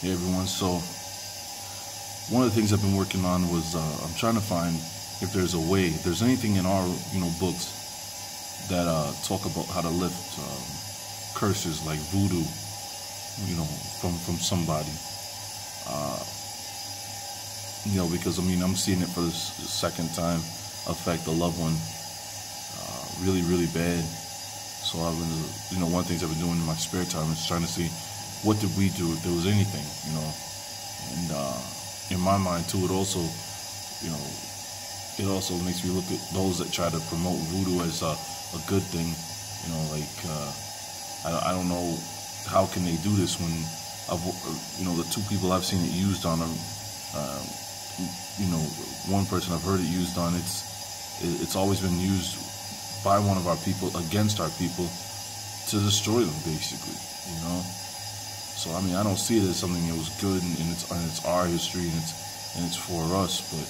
Hey everyone, so one of the things I've been working on was I'm trying to find if there's a way, if there's anything in our books that talk about how to lift curses like voodoo, from somebody. Uh, because I'm seeing it for the second time affect a loved one really, really bad. So I've been, one of the things I've been doing in my spare time is trying to see what did we do if there was anything, and in my mind too, it also makes me look at those that try to promote voodoo as a good thing, I don't know how can they do this when the two people I've seen it used on them, one person I've heard it used on, it's always been used by one of our people against our people to destroy them, basically, So I don't see it as something that was good, and it's our history, and it's for us. But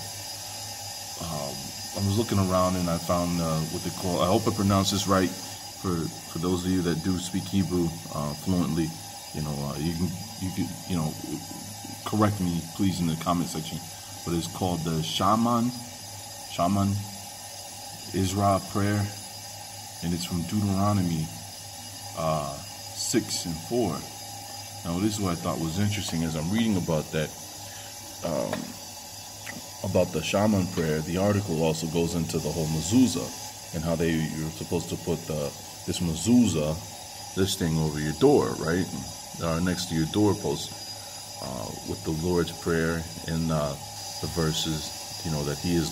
I was looking around and I found what they call, I hope I pronounce this right for those of you that do speak Hebrew fluently. You can correct me please in the comment section. But it's called the Shaman Israel prayer, and it's from Deuteronomy 6:4. Now, this is what I thought was interesting as I'm reading about that, about the shaman prayer. The article also goes into the whole mezuzah and how you're supposed to put this mezuzah, this thing over your door, right, next to your doorpost, with the Lord's Prayer and the verses, that He is,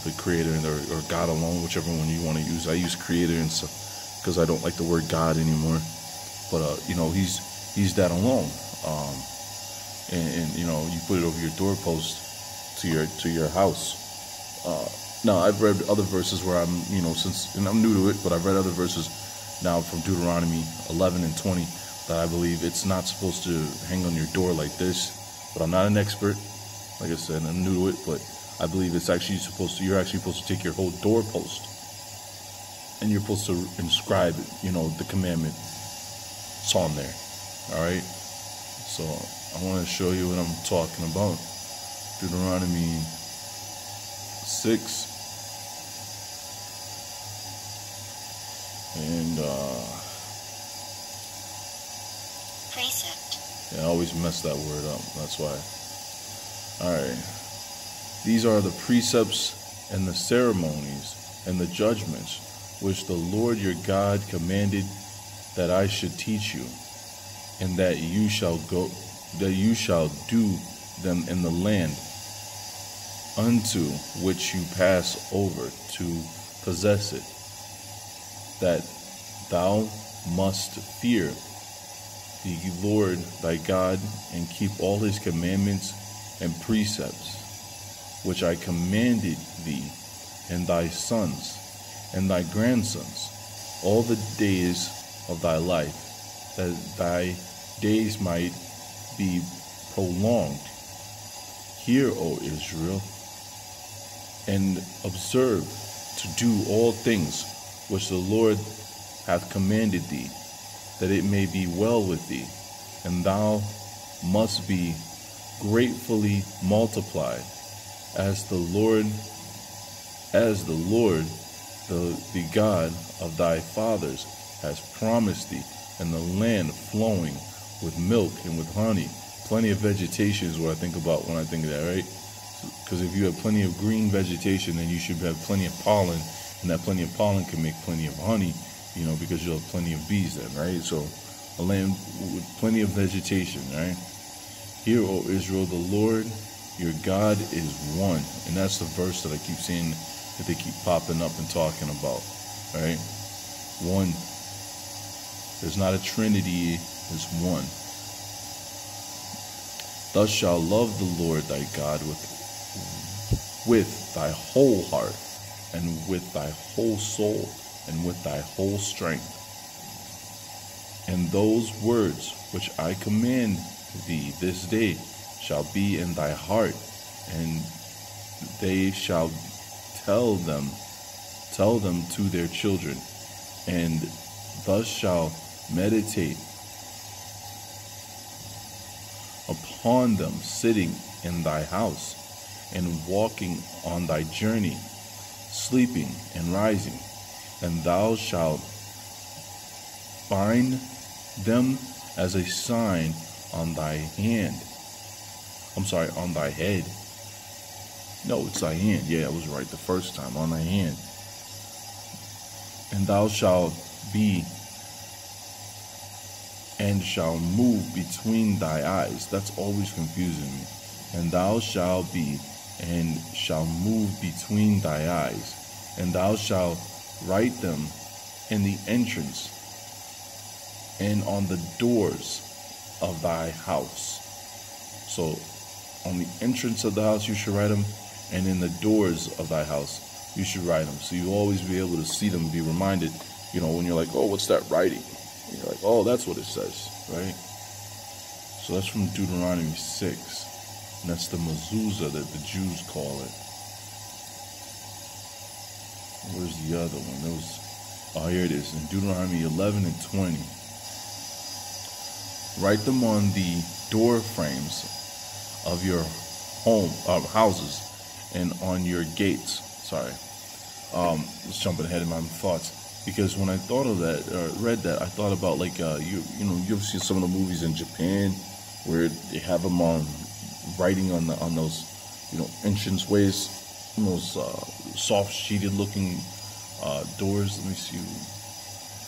the Creator or God alone, whichever one you want to use. I use Creator and stuff because I don't like the word God anymore. But He's that alone, and you put it over your doorpost to your house. Now I've read other verses where and I'm new to it, but I've read other verses now from Deuteronomy 11 and 20 that I believe it's not supposed to hang on your door like this. But I'm not an expert, like I said, I'm new to it, but I believe it's actually you're actually supposed to take your whole doorpost and you're supposed to inscribe, the commandment. It's on there. All right, so I want to show you what I'm talking about. Deuteronomy 6 and precept. Yeah, I always mess that word up. That's why. All right, these are the precepts and the ceremonies and the judgments which the Lord your God commanded that I should teach you, and that you shall do them in the land unto which you pass over to possess it, that thou must fear the Lord thy God, and keep all His commandments and precepts, which I commanded thee, and thy sons and thy grandsons, all the days of thy life, that thy days might be prolonged. Hear, O Israel, and observe to do all things which the Lord hath commanded thee, that it may be well with thee, and thou must be gratefully multiplied, as the Lord, the God of thy fathers, has promised thee, and the land flowing with milk and with honey. Plenty of vegetation is what I think about when I think of that, right? Because if you have plenty of green vegetation, then you should have plenty of pollen, and that plenty of pollen can make plenty of honey, because you'll have plenty of bees then, right? So a land with plenty of vegetation, right? Hear, O Israel, the Lord your God is one. And that's the verse that I keep seeing that they keep popping up and talking about, right? One. There's not a trinity, it's one. Thus shalt love the Lord thy God with thy whole heart, and with thy whole soul, and with thy whole strength. And those words which I command thee this day shall be in thy heart, and they shall tell them to their children, and thus shall meditate upon them, sitting in thy house, and walking on thy journey, sleeping and rising. And thou shalt bind them as a sign on thy hand. On thy head. No, it's thy hand. Yeah, I was right the first time. On thy hand. And thou shalt be and shall move between thy eyes. That's always confusing me. And thou shalt be and shall move between thy eyes. And thou shalt write them in the entrance and on the doors of thy house. So on the entrance of the house you should write them, and in the doors of thy house you should write them. So you'll always be able to see them, be reminded, when you're like, oh, what's that writing? And you're like, oh, that's what it says, right? So that's from Deuteronomy 6. And that's the mezuzah that the Jews call it. Where's the other one? Here it is. In Deuteronomy 11 and 20. Write them on the door frames of your houses and on your gates. Sorry. Just jumping ahead in my thoughts. Because when I thought of that, or read that, I thought about like, you ever seen some of the movies in Japan where they have them on writing on those, entrance ways, those soft sheeted looking doors. Let me see,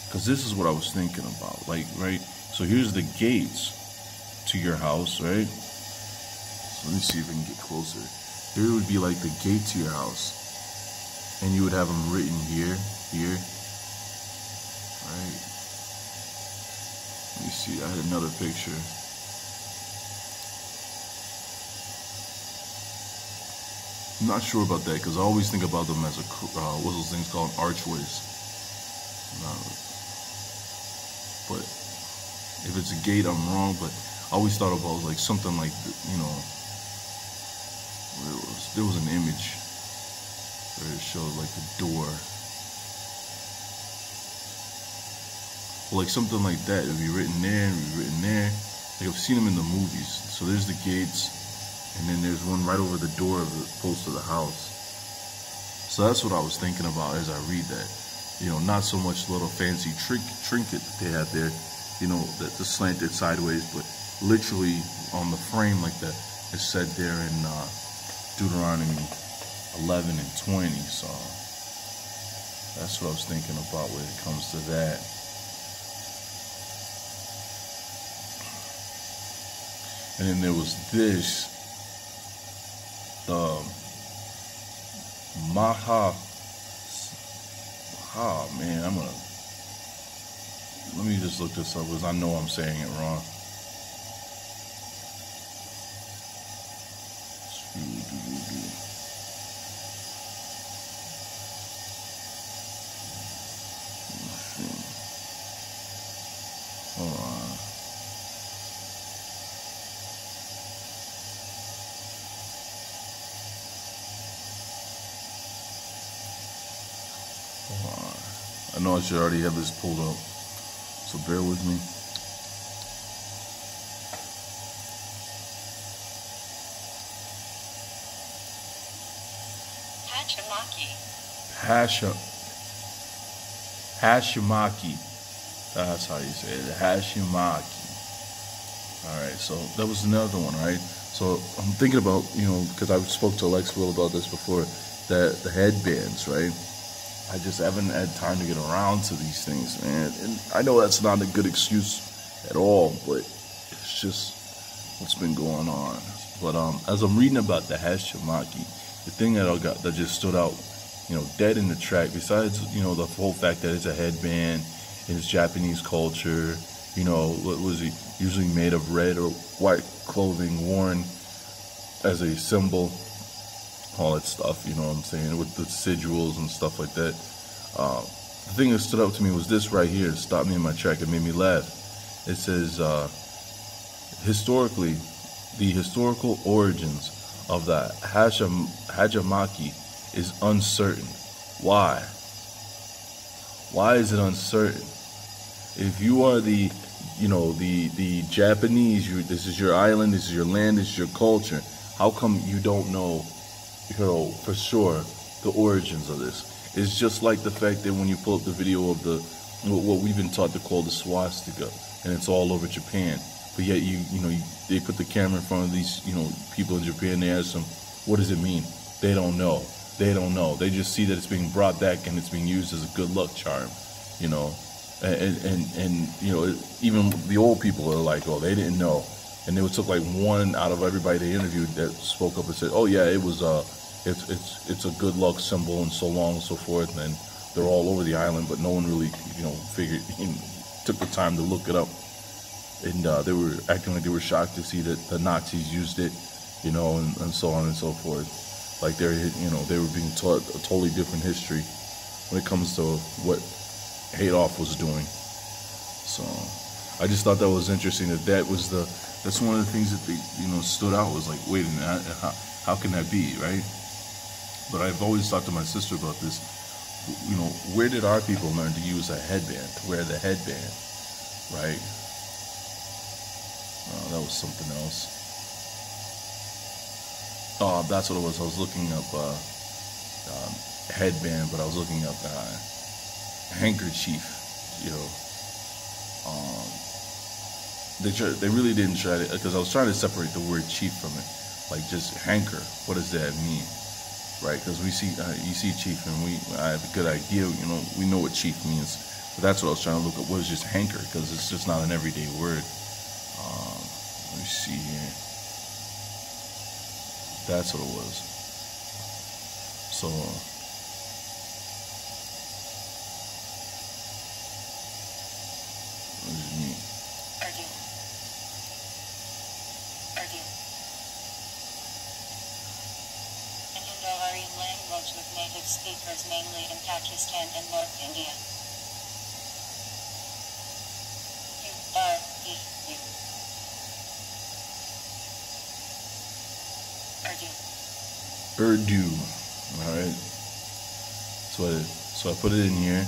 because this is what I was thinking about. Like, right, so here's the gates to your house, right? So let me see if I can get closer. Here would be like the gate to your house, and you would have them written here, right? Let me see, I had another picture. I'm not sure about that because I always think about them as what those things called, archways. But if it's a gate, I'm wrong. But I always thought about like something like, there was an image where it showed like the door, well, like something like that. It'd be written there, and be written there. Like I've seen them in the movies. So there's the gates. And then there's one right over the door of the post of the house. So that's what I was thinking about as I read that. Not so much little fancy trinket that they have there, that's slanted sideways, but literally on the frame like that. It's said there in Deuteronomy 11 and 20. So that's what I was thinking about when it comes to that. And then there was this. Man, let me just look this up because I know I'm saying it wrong. Hold on. I know I should already have this pulled up, so bear with me. Hashimaki. That's how you say it. Hashimaki. Alright, so that was another one, right? So I'm thinking about, because I spoke to Alexville about this before, that the headbands, right? I just haven't had time to get around to these things, man. And I know that's not a good excuse at all, but it's just what's been going on. But as I'm reading about the Hashimaki, the thing that just stood out, dead in the track, besides, the whole fact that it's a headband in its Japanese culture, what was it, usually made of red or white clothing worn as a symbol, all that stuff, what I'm saying, with the sigils and stuff like that. The thing that stood out to me was this right here. It stopped me in my track. It made me laugh. It says, historically, the historical origins of the Hajimaki is uncertain. Why? Why is it uncertain? If you are the you know, the Japanese, this is your island, this is your land, this is your culture. How come you don't know, you know, for sure the origins of this? It's just like the fact that when you pull up the video of what we've been taught to call the swastika, and it's all over Japan, but yet they put the camera in front of these, you know, people in Japan. They ask them, what does it mean? They don't know. They don't know. They just see that it's being brought back and it's being used as a good luck charm, you know. And you know, even the old people are like, oh, they didn't know. And it took like one out of everybody they interviewed that spoke up and said, oh yeah, it was it's a good luck symbol and so on and so forth. And they're all over the island, but no one really, you know, took the time to look it up. And they were acting like they were shocked to see that the Nazis used it, you know, and so on and so forth. Like they were being taught a totally different history when it comes to what Adolf was doing. So I just thought that was interesting. That's one of the things that they, you know, stood out, was like, wait a minute, how can that be, right? But I've always talked to my sister about this. You know, where did our people learn to use a headband, to wear the headband, right? Oh, that was something else. Oh, that's what it was. I was looking up headband, but I was looking up handkerchief. You know, they really didn't try to, because I was trying to separate the word chief from it, like just hanker. What does that mean, right? Because you see chief, and I have a good idea. You know, we know what chief means, but that's what I was trying to look up. What is just hanker? Because it's just not an everyday word. Let me see here. That's what it was. So, what does it mean? Urdu. An Indo-Aryan language with native speakers mainly in Pakistan and North India. U-R-E-U. Urdu. All right. So I put it in here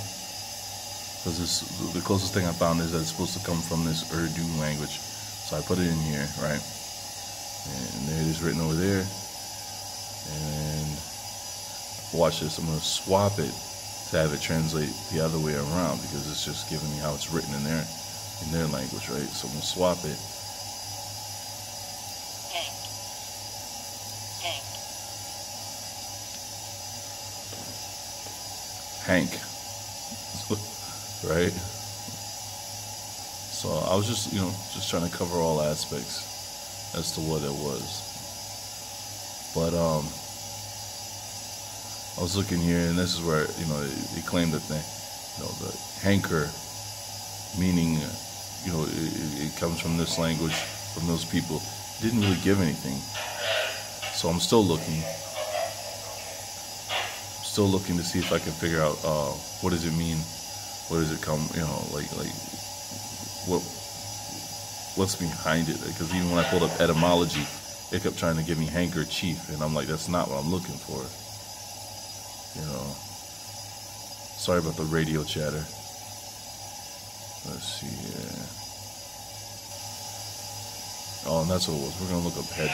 because the closest thing I found is that it's supposed to come from this Urdu language. So I put it in here, right? And there it is written over there. And watch this. I'm gonna swap it to have it translate the other way around, because it's just giving me how it's written in their language, right? So I'm gonna swap it. Hank, right? So I was just trying to cover all aspects as to what it was. But I was looking here, and this is where, you know, they claimed that the hanker, meaning, you know, it comes from this language, from those people, didn't really give anything. So I'm still looking to see if I can figure out what does it mean, what does it come, you know, like what's behind it. Because even when I pulled up etymology, it kept trying to give me handkerchief, and I'm like, that's not what I'm looking for, you know. Sorry about the radio chatter. Let's see here. Oh, and that's what it was. We're gonna look up head.